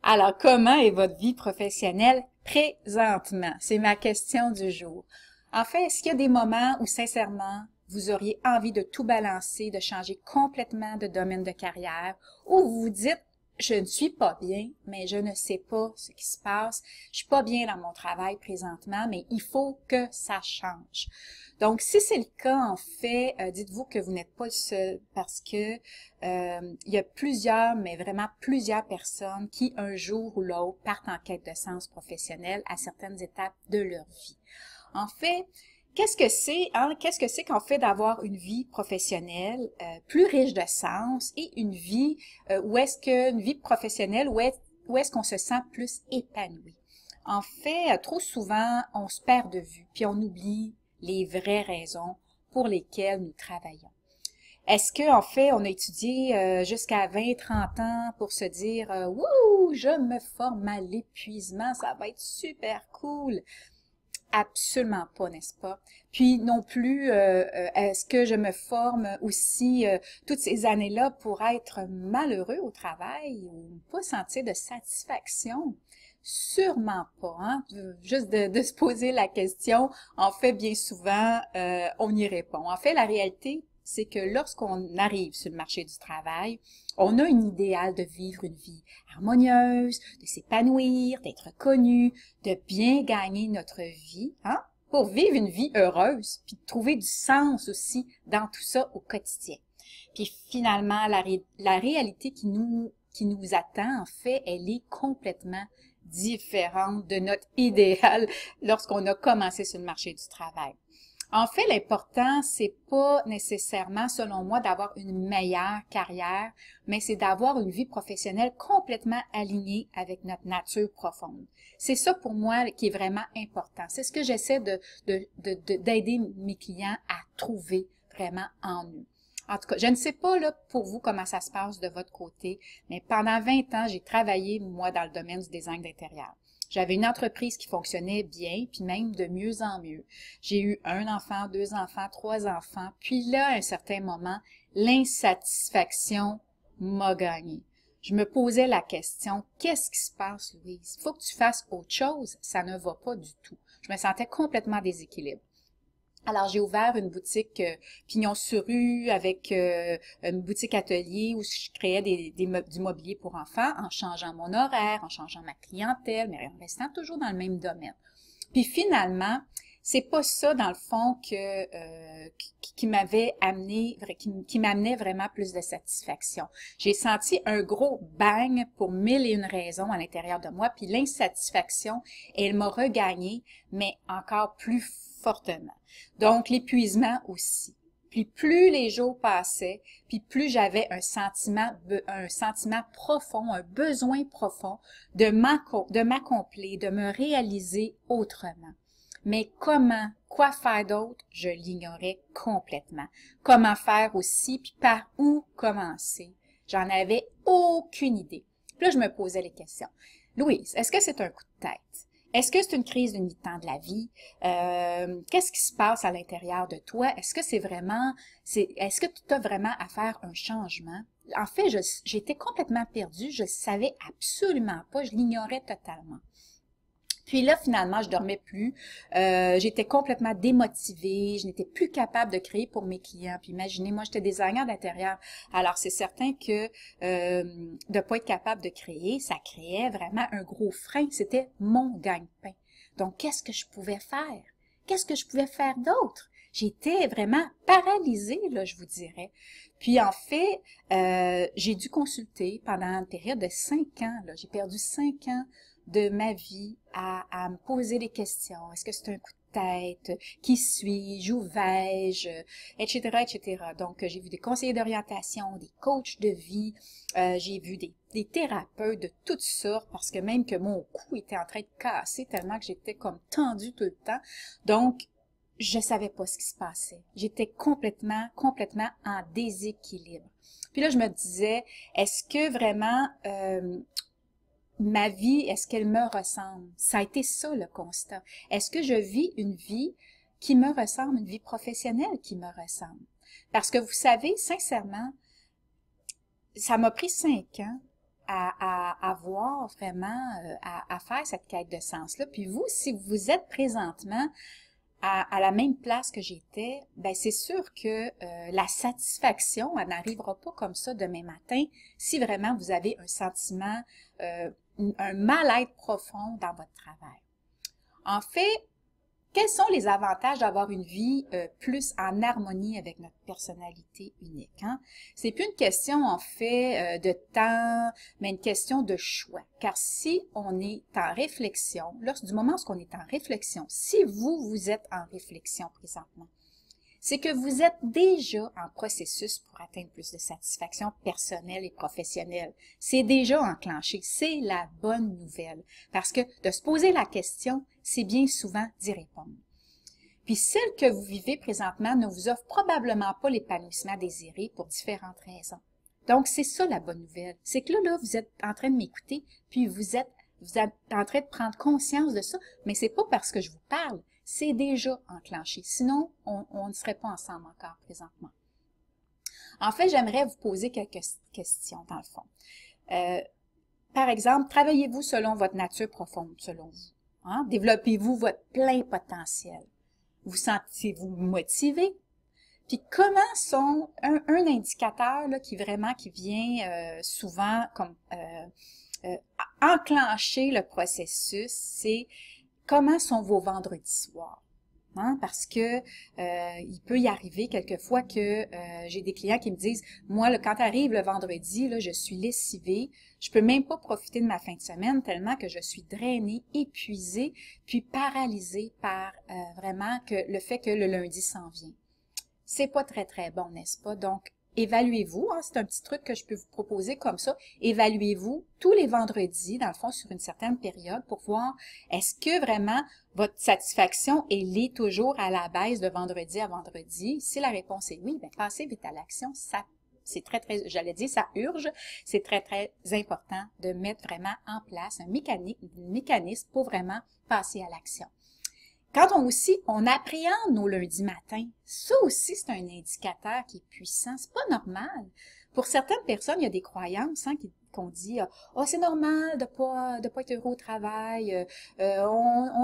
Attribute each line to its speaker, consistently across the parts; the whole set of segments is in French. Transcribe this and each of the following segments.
Speaker 1: Alors, comment est votre vie professionnelle présentement? C'est ma question du jour. En fait, est-ce qu'il y a des moments où, sincèrement, vous auriez envie de tout balancer, de changer complètement de domaine de carrière, ou vous vous dites, je ne suis pas bien, mais je ne sais pas ce qui se passe. Je suis pas bien dans mon travail présentement, mais il faut que ça change. Donc, si c'est le cas, en fait, dites-vous que vous n'êtes pas le seul parce que il y a plusieurs, mais vraiment plusieurs personnes qui, un jour ou l'autre, partent en quête de sens professionnel à certaines étapes de leur vie. En fait, qu'est-ce que c'est, hein? Qu'est-ce que c'est qu'en fait d'avoir une vie professionnelle plus riche de sens et une vie une vie professionnelle où est-ce qu'on se sent plus épanoui? En fait, trop souvent, on se perd de vue, puis on oublie les vraies raisons pour lesquelles nous travaillons. Est-ce que, en fait, on a étudié jusqu'à 20, 30 ans pour se dire Wouh, je me forme à l'épuisement, ça va être super cool. Absolument pas, n'est-ce pas? Puis non plus, est-ce que je me forme aussi toutes ces années-là pour être malheureux au travail ou pas sentir de satisfaction? Sûrement pas, hein? Juste de se poser la question, en fait, bien souvent, on y répond. En fait, la réalité, c'est que lorsqu'on arrive sur le marché du travail, on a une idéal de vivre une vie harmonieuse, de s'épanouir, d'être connu, de bien gagner notre vie, hein, pour vivre une vie heureuse, puis de trouver du sens aussi dans tout ça au quotidien. Puis finalement, la réalité qui nous attend, en fait, elle est complètement différente de notre idéal lorsqu'on a commencé sur le marché du travail. En fait, l'important, c'est pas nécessairement, selon moi, d'avoir une meilleure carrière, mais c'est d'avoir une vie professionnelle complètement alignée avec notre nature profonde. C'est ça pour moi qui est vraiment important. C'est ce que j'essaie d'aider mes clients à trouver vraiment en eux. En tout cas, je ne sais pas là pour vous comment ça se passe de votre côté, mais pendant 20 ans, j'ai travaillé, moi, dans le domaine du design d'intérieur. J'avais une entreprise qui fonctionnait bien, puis même de mieux en mieux. J'ai eu un enfant, 2 enfants, 3 enfants, puis là, à un certain moment, l'insatisfaction m'a gagné. Je me posais la question, qu'est-ce qui se passe, Louise? Il faut que tu fasses autre chose, ça ne va pas du tout. Je me sentais complètement déséquilibrée. Alors, j'ai ouvert une boutique pignon sur rue avec une boutique atelier où je créais du mobilier pour enfants en changeant mon horaire, en changeant ma clientèle, mais en restant toujours dans le même domaine. Puis finalement, c'est pas ça dans le fond qui m'avait amené, qui m'amenait vraiment plus de satisfaction. J'ai senti un gros bang pour 1001 raisons à l'intérieur de moi, puis l'insatisfaction, elle m'a regagné, mais encore plus fortement. Donc, l'épuisement aussi. Puis plus les jours passaient, puis plus j'avais un sentiment profond, un besoin profond de m'accomplir, de me réaliser autrement. Mais comment, quoi faire d'autre, je l'ignorais complètement. Comment faire aussi, puis par où commencer? J'en avais aucune idée. Puis là, je me posais les questions. Louise, est-ce que c'est un coup de tête? Est-ce que c'est une crise d'une mi-temps de la vie? Qu'est-ce qui se passe à l'intérieur de toi? Est-ce que est-ce que tu as vraiment à faire un changement? En fait, j'étais complètement perdue. Je ne savais absolument pas. Je l'ignorais totalement. Puis là, finalement, je dormais plus. J'étais complètement démotivée. Je n'étais plus capable de créer pour mes clients. Puis imaginez, moi, j'étais designer d'intérieur. Alors, c'est certain que de pas être capable de créer, ça créait vraiment un gros frein. C'était mon gagne-pain. Donc, qu'est-ce que je pouvais faire? Qu'est-ce que je pouvais faire d'autre? J'étais vraiment paralysée, là, je vous dirais. Puis en fait, j'ai dû consulter pendant une période de 5 ans. Là, j'ai perdu 5 ans de ma vie à me poser des questions. Est-ce que c'est un coup de tête? Qui suis-je? Où vais-je? Etc., etc. Donc, j'ai vu des conseillers d'orientation, des coachs de vie, j'ai vu des thérapeutes de toutes sortes parce que même que mon cou était en train de casser tellement que j'étais comme tendue tout le temps. Donc, je savais pas ce qui se passait. J'étais complètement en déséquilibre. Puis là, je me disais, est-ce que vraiment ma vie, est-ce qu'elle me ressemble? Ça a été ça le constat. Est-ce que je vis une vie qui me ressemble, une vie professionnelle qui me ressemble? Parce que vous savez, sincèrement, ça m'a pris 5 ans à avoir vraiment, à faire cette quête de sens-là. Puis vous, si vous êtes présentement à la même place que j'étais, ben c'est sûr que la satisfaction, elle n'arrivera pas comme ça demain matin si vraiment vous avez un sentiment, un mal-être profond dans votre travail. En fait, quels sont les avantages d'avoir une vie plus en harmonie avec notre personnalité unique, hein? C'est plus une question, en fait, de temps, mais une question de choix. Car si on est en réflexion, du moment où on est en réflexion, si vous êtes en réflexion présentement, c'est que vous êtes déjà en processus pour atteindre plus de satisfaction personnelle et professionnelle. C'est déjà enclenché. C'est la bonne nouvelle. Parce que de se poser la question, c'est bien souvent d'y répondre. Puis celle que vous vivez présentement ne vous offre probablement pas l'épanouissement désiré pour différentes raisons. Donc, c'est ça la bonne nouvelle. C'est que là, vous êtes en train de m'écouter, puis vous êtes en train de prendre conscience de ça, mais c'est pas parce que je vous parle. C'est déjà enclenché. Sinon, on ne serait pas ensemble encore présentement. En fait, j'aimerais vous poser quelques questions, dans le fond. Par exemple, travaillez-vous selon votre nature profonde, selon vous? Hein? Développez-vous votre plein potentiel? Vous sentez-vous motivé? Puis comment sont un indicateur là, qui vient souvent comme enclencher le processus, c'est comment sont vos vendredis soirs? Hein? Parce que il peut y arriver quelquefois que j'ai des clients qui me disent, moi, là, quand arrive le vendredi, là, je suis lessivée, je peux même pas profiter de ma fin de semaine tellement que je suis drainée, épuisée, puis paralysée par vraiment le fait que le lundi s'en vient. C'est pas très, très bon, n'est-ce pas? Donc, évaluez-vous, hein, c'est un petit truc que je peux vous proposer comme ça. Évaluez-vous tous les vendredis, dans le fond, sur une certaine période pour voir est-ce que vraiment votre satisfaction est toujours à la baisse de vendredi à vendredi. Si la réponse est oui, bien, passez vite à l'action. Ça, c'est très, très, j'allais dire, ça urge. C'est très, très important de mettre vraiment en place un mécanisme pour vraiment passer à l'action. Quand on appréhende nos lundis matins, ça aussi, c'est un indicateur qui est puissant. C'est pas normal. Pour certaines personnes, il y a des croyances hein, qu'on dit « Oh, c'est normal de pas être heureux au travail.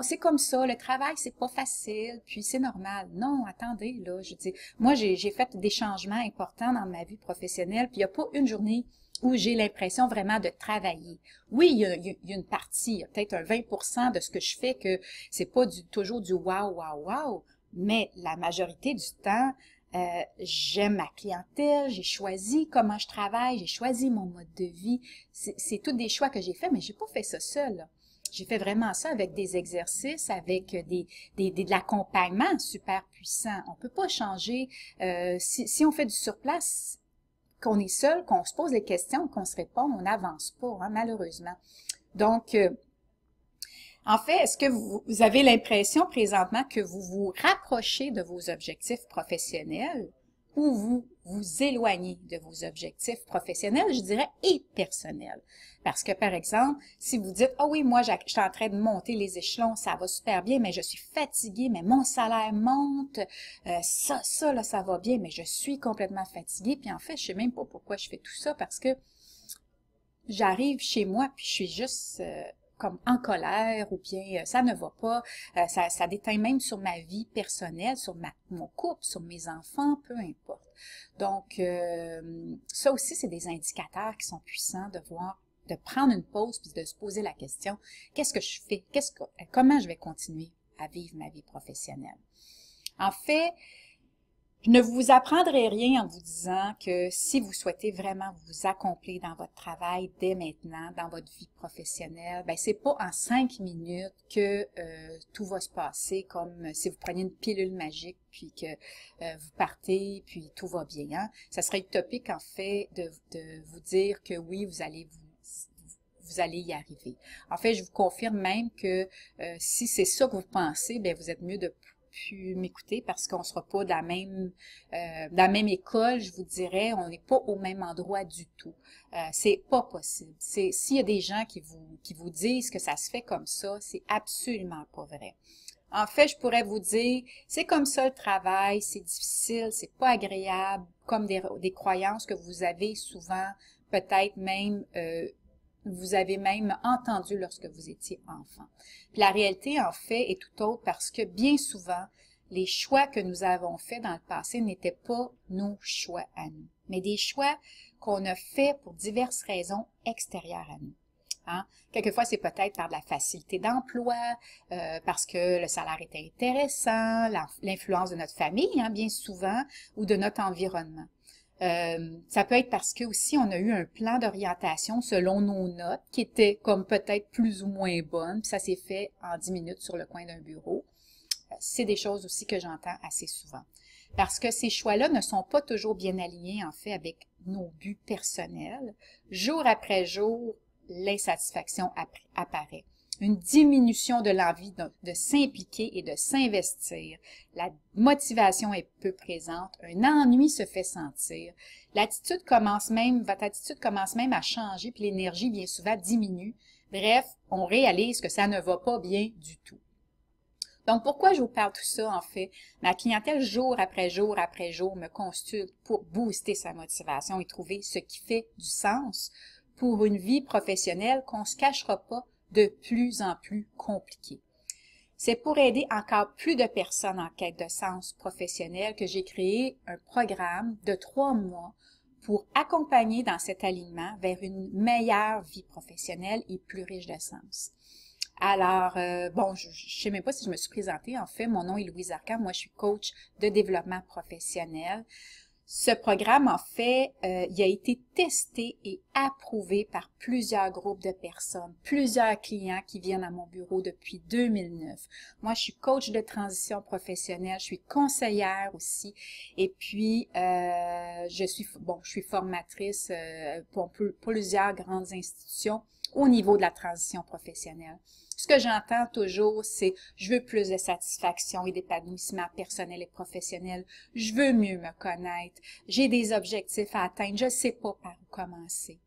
Speaker 1: C'est comme ça, le travail, c'est pas facile, puis c'est normal. » Non, attendez, là, je dis, moi, j'ai fait des changements importants dans ma vie professionnelle, puis il n'y a pas une journée où j'ai l'impression vraiment de travailler. Oui, il y a une partie, il y a peut-être un 20% de ce que je fais que c'est pas toujours du wow, wow, wow, mais la majorité du temps, j'aime ma clientèle, j'ai choisi comment je travaille, j'ai choisi mon mode de vie. C'est tous des choix que j'ai faits, mais j'ai pas fait ça seule. J'ai fait vraiment ça avec des exercices, avec de l'accompagnement super puissant. On peut pas changer. Si on fait du surplace, qu'on est seul, qu'on se pose les questions, qu'on se répond, on n'avance pas, hein, malheureusement. Donc, en fait, est-ce que vous avez l'impression présentement que vous vous rapprochez de vos objectifs professionnels ou vous vous éloignez de vos objectifs professionnels, je dirais, et personnels? Parce que, par exemple, si vous dites « Ah oui, moi, je suis en train de monter les échelons, ça va super bien, mais je suis fatiguée, mais mon salaire monte, ça, là, ça va bien, mais je suis complètement fatiguée. » Puis en fait, je sais même pas pourquoi je fais tout ça, parce que j'arrive chez moi, puis je suis juste comme en colère, ou bien ça ne va pas, ça déteint même sur ma vie personnelle, sur mon couple, sur mes enfants, peu importe. Donc, ça aussi, c'est des indicateurs qui sont puissants de voir, de prendre une pause puis de se poser la question, qu'est-ce que je fais? Comment je vais continuer à vivre ma vie professionnelle? En fait, je ne vous apprendrai rien en vous disant que si vous souhaitez vraiment vous accomplir dans votre travail dès maintenant, dans votre vie professionnelle, ben c'est pas en 5 minutes que tout va se passer comme si vous preniez une pilule magique puis que vous partez puis tout va bien. Hein? Ça serait utopique en fait de vous dire que oui, vous allez y arriver. En fait, je vous confirme même que si c'est ça que vous pensez, bien vous êtes mieux de plus m'écouter parce qu'on sera pas dans la même école, je vous dirais, on n'est pas au même endroit du tout. C'est pas possible. S'il y a des gens qui vous disent que ça se fait comme ça, c'est absolument pas vrai. En fait, je pourrais vous dire, c'est comme ça le travail, c'est difficile, c'est pas agréable, comme des croyances que vous avez souvent, peut-être même vous avez même entendu lorsque vous étiez enfant. Puis la réalité, en fait, est tout autre parce que bien souvent, les choix que nous avons faits dans le passé n'étaient pas nos choix à nous, mais des choix qu'on a faits pour diverses raisons extérieures à nous. Hein? Quelquefois, c'est peut-être par de la facilité d'emploi, parce que le salaire est intéressant, l'influence de notre famille, hein, bien souvent, ou de notre environnement. Ça peut être parce que aussi on a eu un plan d'orientation selon nos notes qui était comme peut-être plus ou moins bonne, puis ça s'est fait en 10 minutes sur le coin d'un bureau. C'est des choses aussi que j'entends assez souvent. Parce que ces choix-là ne sont pas toujours bien alignés, en fait, avec nos buts personnels. Jour après jour, l'insatisfaction apparaît. Une diminution de l'envie de s'impliquer et de s'investir. La motivation est peu présente. Un ennui se fait sentir. Votre attitude commence même à changer, puis l'énergie, bien souvent, diminue. Bref, on réalise que ça ne va pas bien du tout. Donc, pourquoi je vous parle de tout ça, en fait? Ma clientèle, jour après jour après jour, me consulte pour booster sa motivation et trouver ce qui fait du sens pour une vie professionnelle qu'on ne se cachera pas de plus en plus compliquée. C'est pour aider encore plus de personnes en quête de sens professionnel que j'ai créé un programme de 3 mois pour accompagner dans cet alignement vers une meilleure vie professionnelle et plus riche de sens. Alors, bon, je ne sais même pas si je me suis présentée. En fait, mon nom est Louise Arcan. Moi, je suis coach de développement professionnel. Ce programme, en fait, il a été testé et approuvé par plusieurs groupes de personnes, plusieurs clients qui viennent à mon bureau depuis 2009. Moi, je suis coach de transition professionnelle, je suis conseillère aussi, et puis je suis formatrice pour plusieurs grandes institutions au niveau de la transition professionnelle. Ce que j'entends toujours, c'est « je veux plus de satisfaction et d'épanouissement personnel et professionnel, je veux mieux me connaître, j'ai des objectifs à atteindre, je ne sais pas par où commencer ».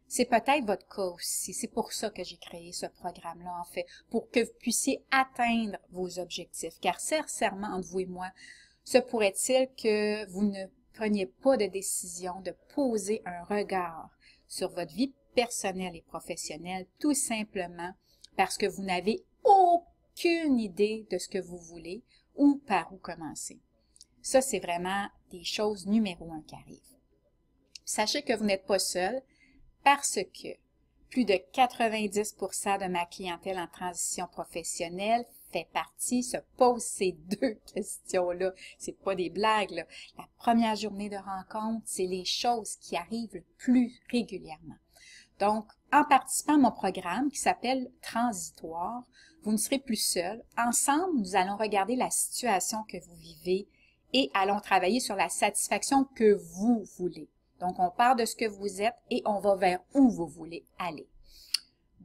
Speaker 1: C'est peut-être votre cas aussi, c'est pour ça que j'ai créé ce programme-là en fait, pour que vous puissiez atteindre vos objectifs, car sincèrement, entre vous et moi, se pourrait-il que vous ne preniez pas de décision de poser un regard sur votre vie personnelle et professionnelle, tout simplement parce que vous n'avez aucune idée de ce que vous voulez ou par où commencer. Ça, c'est vraiment des choses numéro 1 qui arrivent. Sachez que vous n'êtes pas seul parce que plus de 90% de ma clientèle en transition professionnelle se pose ces 2 questions-là. C'est pas des blagues, là. La première journée de rencontre, c'est les choses qui arrivent le plus régulièrement. Donc, en participant à mon programme qui s'appelle Transitoire, vous ne serez plus seul. Ensemble, nous allons regarder la situation que vous vivez et allons travailler sur la satisfaction que vous voulez. Donc, on part de ce que vous êtes et on va vers où vous voulez aller.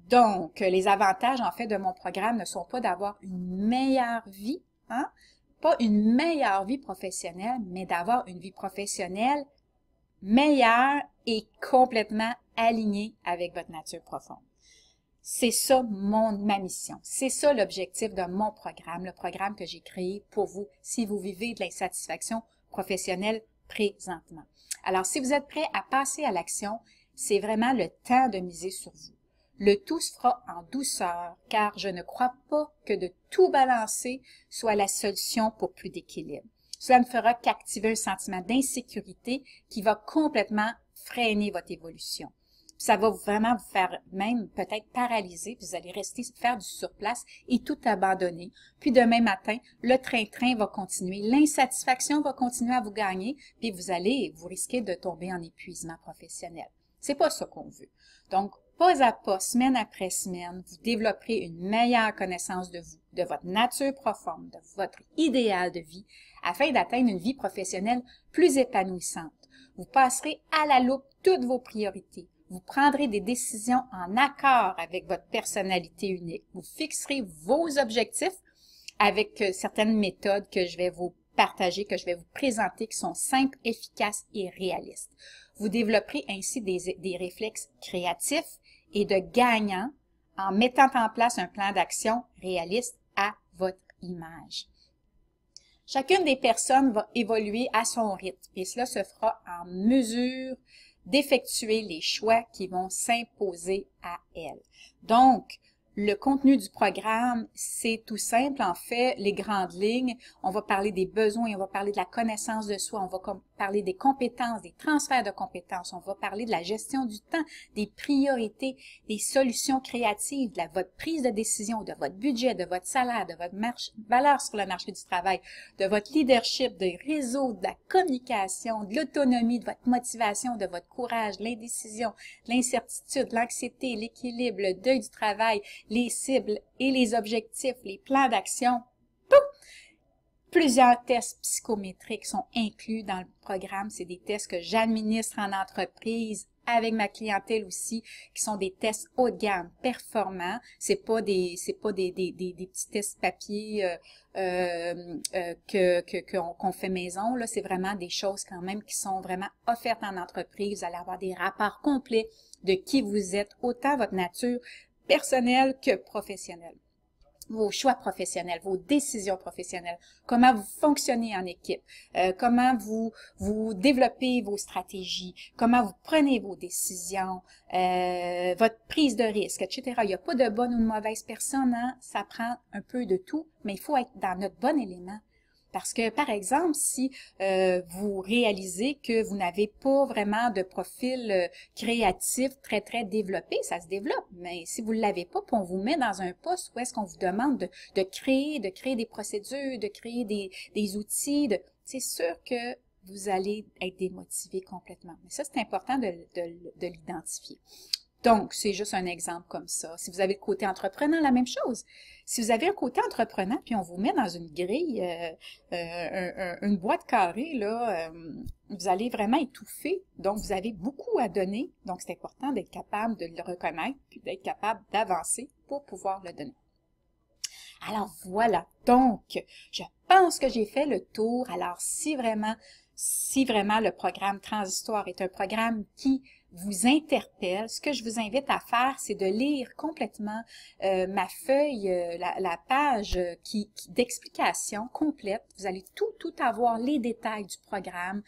Speaker 1: Donc, les avantages, en fait, de mon programme ne sont pas d'avoir une meilleure vie, hein? Pas une meilleure vie professionnelle, mais d'avoir une vie professionnelle meilleure et complètement alignée avec votre nature profonde. C'est ça ma mission. C'est ça l'objectif de mon programme, le programme que j'ai créé pour vous si vous vivez de l'insatisfaction professionnelle présentement. Alors, si vous êtes prêt à passer à l'action, c'est vraiment le temps de miser sur vous. Le tout se fera en douceur, car je ne crois pas que de tout balancer soit la solution pour plus d'équilibre. Cela ne fera qu'activer un sentiment d'insécurité qui va complètement freiner votre évolution. Ça va vraiment vous faire même peut-être paralyser, puis vous allez rester faire du surplace et tout abandonner. Puis demain matin, le train-train va continuer, l'insatisfaction va continuer à vous gagner, puis vous risquez de tomber en épuisement professionnel. C'est pas ça qu'on veut. Donc, pas à pas, semaine après semaine, vous développerez une meilleure connaissance de vous, de votre nature profonde, de votre idéal de vie, afin d'atteindre une vie professionnelle plus épanouissante. Vous passerez à la loupe toutes vos priorités. Vous prendrez des décisions en accord avec votre personnalité unique. Vous fixerez vos objectifs avec certaines méthodes que je vais vous partager, que je vais vous présenter, qui sont simples, efficaces et réalistes. Vous développerez ainsi des réflexes créatifs et de gagnants en mettant en place un plan d'action réaliste à votre image. Chacune des personnes va évoluer à son rythme et cela se fera en mesure d'effectuer les choix qui vont s'imposer à elle. Donc, le contenu du programme, c'est tout simple. En fait, les grandes lignes, on va parler des besoins, on va parler de la connaissance de soi, on va parler des compétences, des transferts de compétences, on va parler de la gestion du temps, des priorités, des solutions créatives, de votre prise de décision, de votre budget, de votre salaire, de votre valeur sur le marché du travail, de votre leadership, des réseaux, de la communication, de l'autonomie, de votre motivation, de votre courage, de l'indécision, de l'incertitude, l'anxiété, l'équilibre, le deuil du travail, les cibles et les objectifs, les plans d'action. Plusieurs tests psychométriques sont inclus dans le programme. C'est des tests que j'administre en entreprise avec ma clientèle aussi, qui sont des tests haut de gamme, performants. C'est pas des petits tests papier qu'on fait maison. Là, c'est vraiment des choses quand même qui sont vraiment offertes en entreprise. Vous allez avoir des rapports complets de qui vous êtes, autant votre nature personnelle que professionnelle. Vos choix professionnels, vos décisions professionnelles, comment vous fonctionnez en équipe, comment vous développez vos stratégies, comment vous prenez vos décisions, votre prise de risque, etc. Il n'y a pas de bonne ou de mauvaise personne, hein? Ça prend un peu de tout, mais il faut être dans notre bon élément. Parce que, par exemple, si vous réalisez que vous n'avez pas vraiment de profil créatif très développé, ça se développe. Mais si vous ne l'avez pas, puis on vous met dans un poste où est-ce qu'on vous demande de créer des procédures, de créer des outils, c'est sûr que vous allez être démotivé complètement. Mais ça, c'est important de l'identifier. Donc, c'est juste un exemple comme ça. Si vous avez le côté entreprenant, la même chose. Si vous avez un côté entreprenant, puis on vous met dans une grille, une boîte carrée, là, vous allez vraiment étouffer. Donc, vous avez beaucoup à donner. Donc, c'est important d'être capable de le reconnaître, puis d'être capable d'avancer pour pouvoir le donner. Alors, voilà. Donc, je pense que j'ai fait le tour. Alors, si vraiment le programme Transhistoire est un programme qui vous interpelle, ce que je vous invite à faire, c'est de lire complètement ma feuille, la page d'explication complète. Vous allez tout avoir, les détails du programme.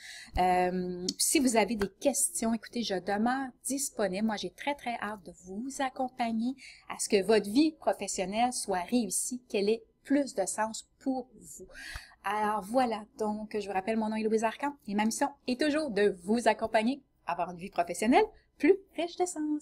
Speaker 1: Si vous avez des questions, écoutez, je demeure disponible. Moi, j'ai très hâte de vous accompagner à ce que votre vie professionnelle soit réussie, qu'elle ait plus de sens pour vous. Alors voilà, donc je vous rappelle, mon nom est Louise Arcan et ma mission est toujours de vous accompagner à avoir une vie professionnelle plus riche de sens.